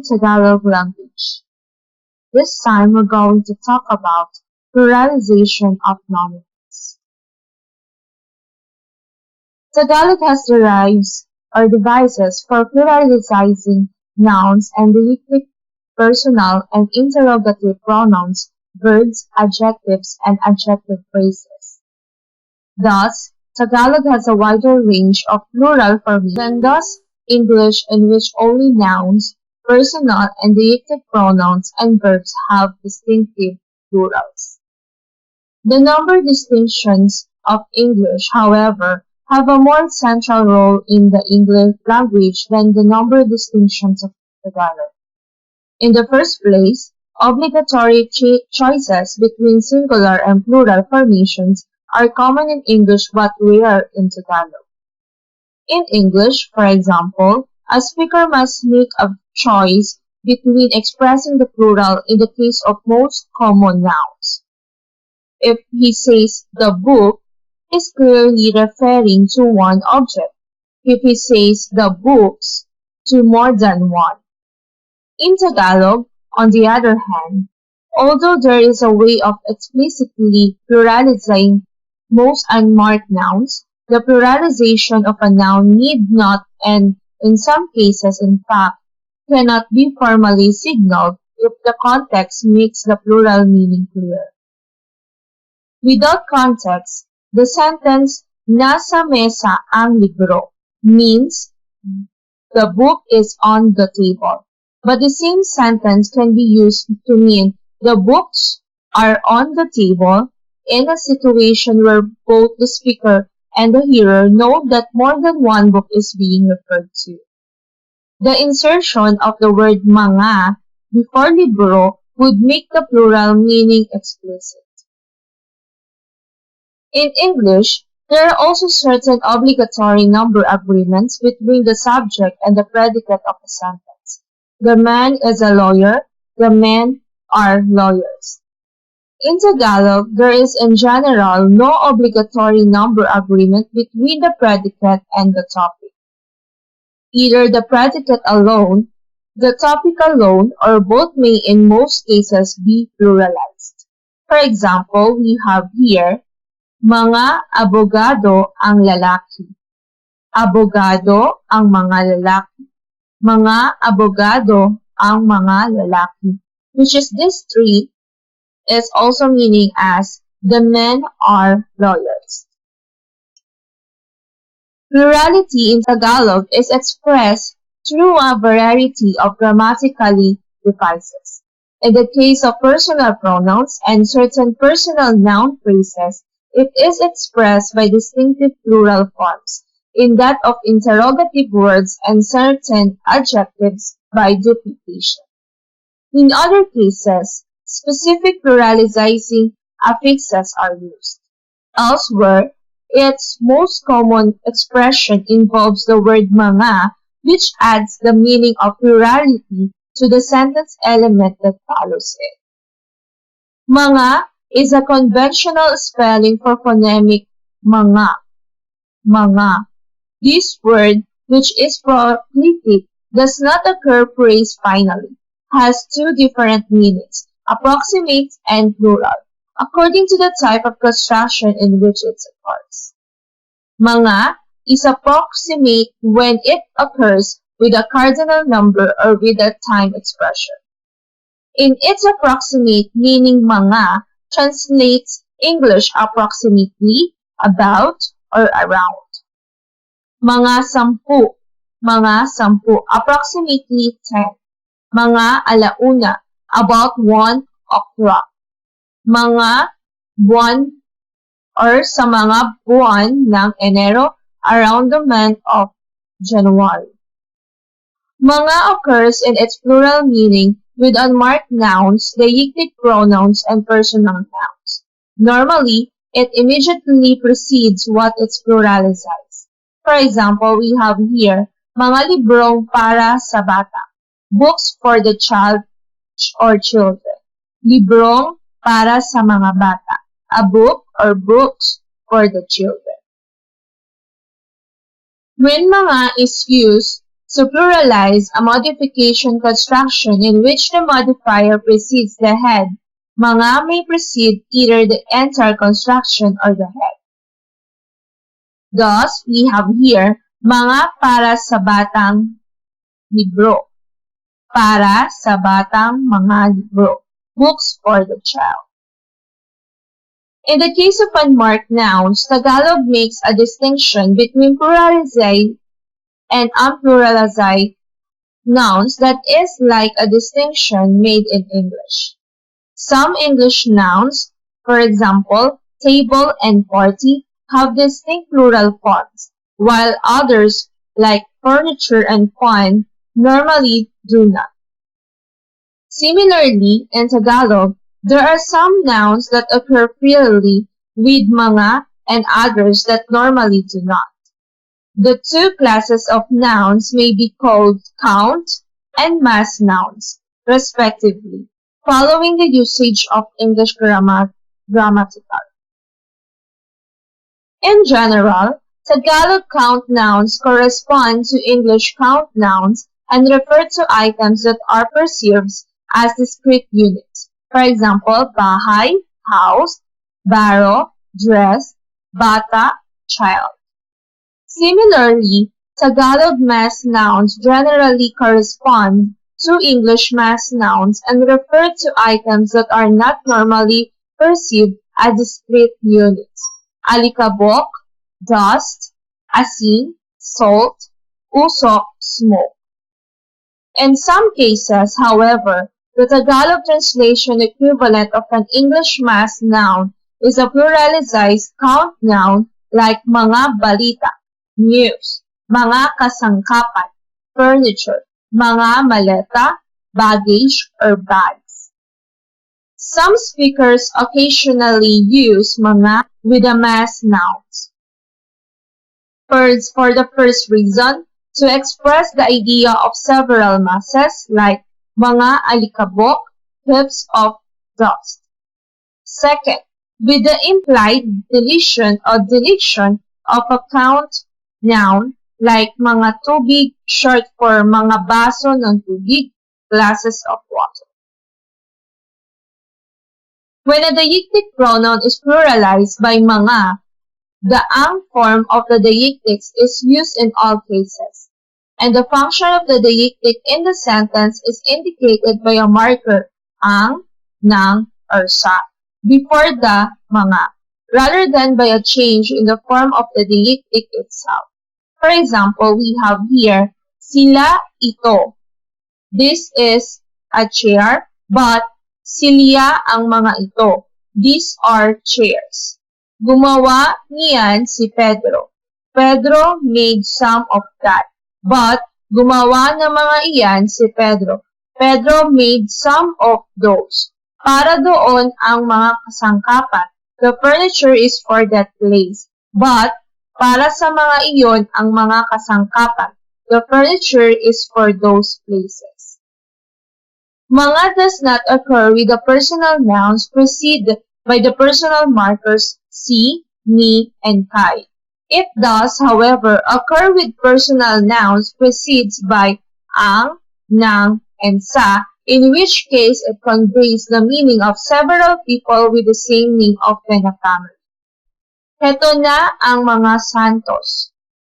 Tagalog language. This time we're going to talk about pluralization of nominals. Tagalog has derives or devices for pluralizing nouns and deictic personal and interrogative pronouns, verbs, adjectives, and adjective phrases. Thus, Tagalog has a wider range of plural formations than does English, in which only nouns, personal and deictic pronouns, and verbs have distinctive plurals. The number distinctions of English, however, have a more central role in the English language than the number distinctions of Tagalog. In the first place, obligatory choices between singular and plural formations are common in English but rare in Tagalog. In English, for example, a speaker must make a choice between expressing the plural in the case of most common nouns. If he says the book, is clearly referring to one object. If he says the books, to more than one. In Tagalog, on the other hand, although there is a way of explicitly pluralizing most unmarked nouns, the pluralization of a noun need not and, in some cases in fact, cannot be formally signaled if the context makes the plural meaning clear. Without context, the sentence, nasa mesa ang libro, means the book is on the table. But the same sentence can be used to mean the books are on the table in a situation where both the speaker and the hearer know that more than one book is being referred to. The insertion of the word mga before libro would make the plural meaning explicit. In English, there are also certain obligatory number agreements between the subject and the predicate of a sentence. The man is a lawyer, the men are lawyers. In Tagalog, there is in general no obligatory number agreement between the predicate and the topic. Either the predicate alone, the topic alone, or both may in most cases be pluralized. For example, we have here, mga abogado ang lalaki. Abogado ang mga lalaki. Mga abogado ang mga lalaki, which is this three is also meaning as the men are lawyers. Plurality in Tagalog is expressed through a variety of grammatically devices. In the case of personal pronouns and certain personal noun phrases, it is expressed by distinctive plural forms. In that of interrogative words and certain adjectives by duplication. In other cases, specific pluralizing affixes are used. Elsewhere, its most common expression involves the word mga, which adds the meaning of plurality to the sentence element that follows it. Mga is a conventional spelling for phonemic mga. Mga. This word, which is prolific, does not occur phrased finally, has two different meanings, approximate and plural, according to the type of construction in which it occurs. Mga is approximate when it occurs with a cardinal number or with a time expression. In its approximate meaning, mga translates English approximately, about, or around. Mga sampu, approximately 10. Mga alauna, about 1 o'clock. Mga buwan, or sa mga buwan ng Enero, around the month of January. Mga occurs in its plural meaning with unmarked nouns, deictic pronouns, and personal nouns. Normally, it immediately precedes what it's pluralized. For example, we have here, mga librong para sa bata, books for the child or children. Librong para sa mga bata, a book or books for the children. When mga is used To pluralize, a modification construction in which the modifier precedes the head. Mga may precede either the entire construction or the head. Thus, we have here, mga para sa batang libro. Para sa batang mga libro. Books for the child. In the case of unmarked nouns, Tagalog makes a distinction between pluralized and unpluralized nouns that is like a distinction made in English. Some English nouns, for example, table and party, have distinct plural forms, while others, like furniture and fun, normally do not. Similarly, in Tagalog, there are some nouns that occur freely with mga and others that normally do not. The two classes of nouns may be called count and mass nouns, respectively, following the usage of English grammatical. In general, Tagalog count nouns correspond to English count nouns and refer to items that are perceived as discrete units. For example, bahay, house, baro, dress, bata, child. Similarly, Tagalog mass nouns generally correspond to English mass nouns and refer to items that are not normally perceived as discrete units. Alikabok, dust, asin, salt, usok, smoke. In some cases, however, the Tagalog translation equivalent of an English mass noun is a pluralized count noun like mga balita, news, mga kasangkapan, furniture, mga maleta, baggage, or bags. Some speakers occasionally use mga with a mass nouns. For the first reason, to express the idea of several masses like mga alikabok, heaps of dust. Second, with the implied deletion or deletion of a count noun like mga tubig, short for mga baso ng tubig, glasses of water. When a deictic pronoun is pluralized by mga, the ang form of the deictics is used in all cases, and the function of the deictic in the sentence is indicated by a marker, ang, nang, or sa, before the mga, rather than by a change in the form of the deictic itself. For example, we have here, sila ito. This is a chair, but silya ang mga ito. These are chairs. Gumawa niyan si Pedro. Pedro made some of that. But gumawa ng mga iyan si Pedro. Pedro made some of those. Para doon ang mga kasangkapan. The furniture is for that place. But para sa mga iyon ang mga kasangkapan. The furniture is for those places. Mga does not occur with the personal nouns preceded by the personal markers si, ni, and kai. It does, however, occur with personal nouns precedes by ang, nang, and sa, in which case it conveys the meaning of several people with the same name often a family. Heto na ang mga santos.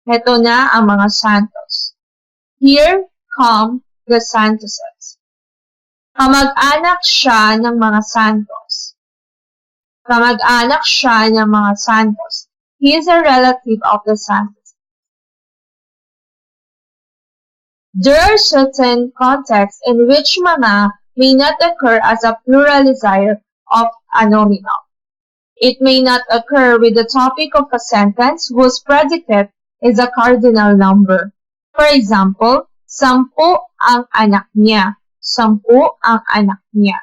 Heto na ang mga santos. Here come the santoses. Kamag-anak siya ng mga santos. Kamag-anak siya ng mga santos. He is a relative of the santos. There are certain contexts in which mga may not occur as a pluralizer of a nominal. It may not occur with the topic of a sentence whose predicate is a cardinal number. For example, 10 ang anak niya. 10 ang anak niya.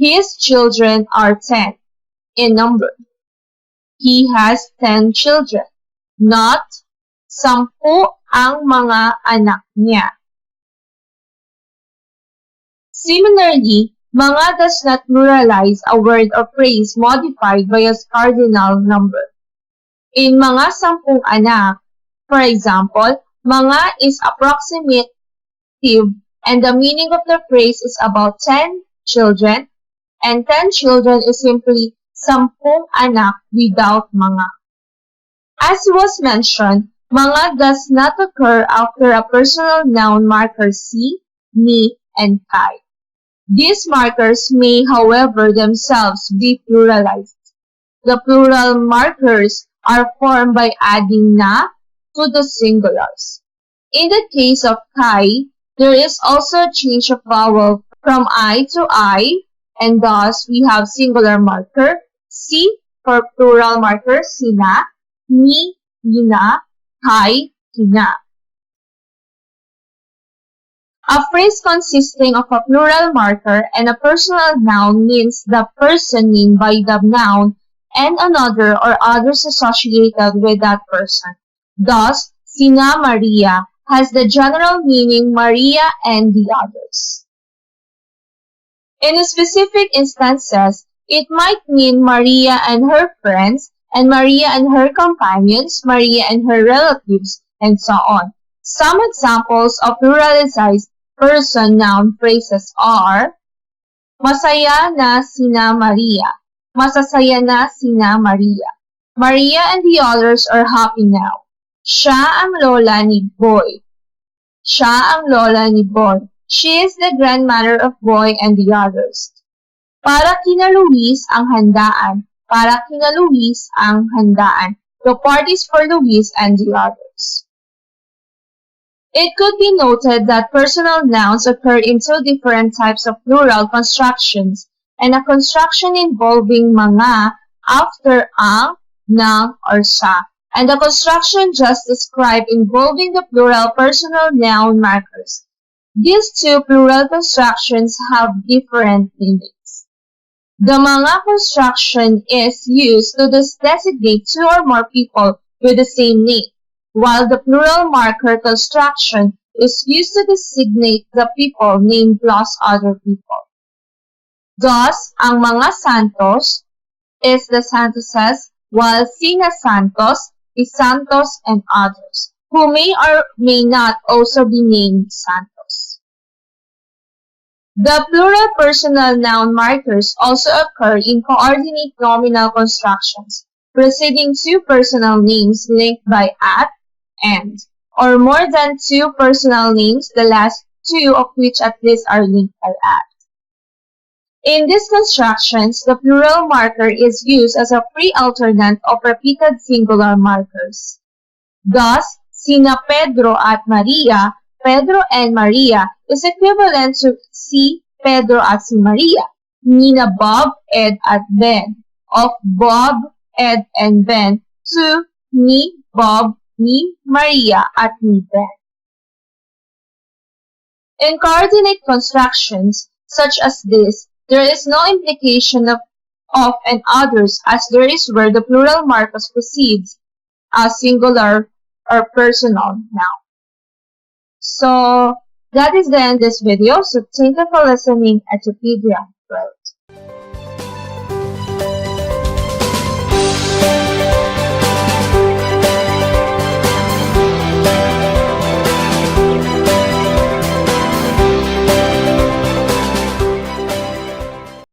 His children are 10 in number. He has 10 children, not 10 ang mga anak niya. Similarly, mga does not pluralize a word or phrase modified by a cardinal number. In mga 10 anak, for example, Mga is approximative, and the meaning of the phrase is about 10 children, and 10 children is simply 10 anak without mga. As was mentioned, mga does not occur after a personal noun marker si, ni, and kai. These markers may, however, themselves be pluralized. The plural markers are formed by adding na to the singulars. In the case of kai, there is also a change of vowel from I to I, and thus we have singular marker, si for plural marker, sina, ni, yina, kai, kina. A phrase consisting of a plural marker and a personal noun means the person named by the noun and another or others associated with that person. Thus, sina Maria has the general meaning Maria and the others. In specific instances, it might mean Maria and her friends, and Maria and her companions, Maria and her relatives, and so on. Some examples of pluralized person noun phrases are masaya na sina Maria, masasaya na sina Maria. Maria and the others are happy now. Siya ang lola ni Boy. Siya ang lola ni Boy. She is the grandmother of Boy and the others. Para kina Luis ang handaan. Para kina Luis ang handaan. The parties for Luis and the others. It could be noted that personal nouns occur in two different types of plural constructions, and a construction involving mga after ang, ng, or sa, and the construction just described involving the plural personal noun markers. These two plural constructions have different meanings. The mga construction is used to designate two or more people with the same name, while the plural marker construction is used to designate the people named plus other people. Thus, ang mga santos is the santoses, while sina santos is santos and others, who may or may not also be named santos. The plural personal noun markers also occur in coordinate nominal constructions, preceding two personal names linked by at, and, or more than two personal names, the last two of which at least are linked by at. In these constructions, the plural marker is used as a free alternate of repeated singular markers. Thus, sina Pedro at Maria, Pedro and Maria is equivalent to si Pedro at si Maria, nina Bob, Ed at Ben, of Bob, Ed and Ben, to ni Bob, ni Maria at ni Ben. In coordinate constructions such as this, there is no implication of and others as there is where the plural markers precedes a singular or personal noun. So that is the end of this video. So thank you for listening at Wikipedia.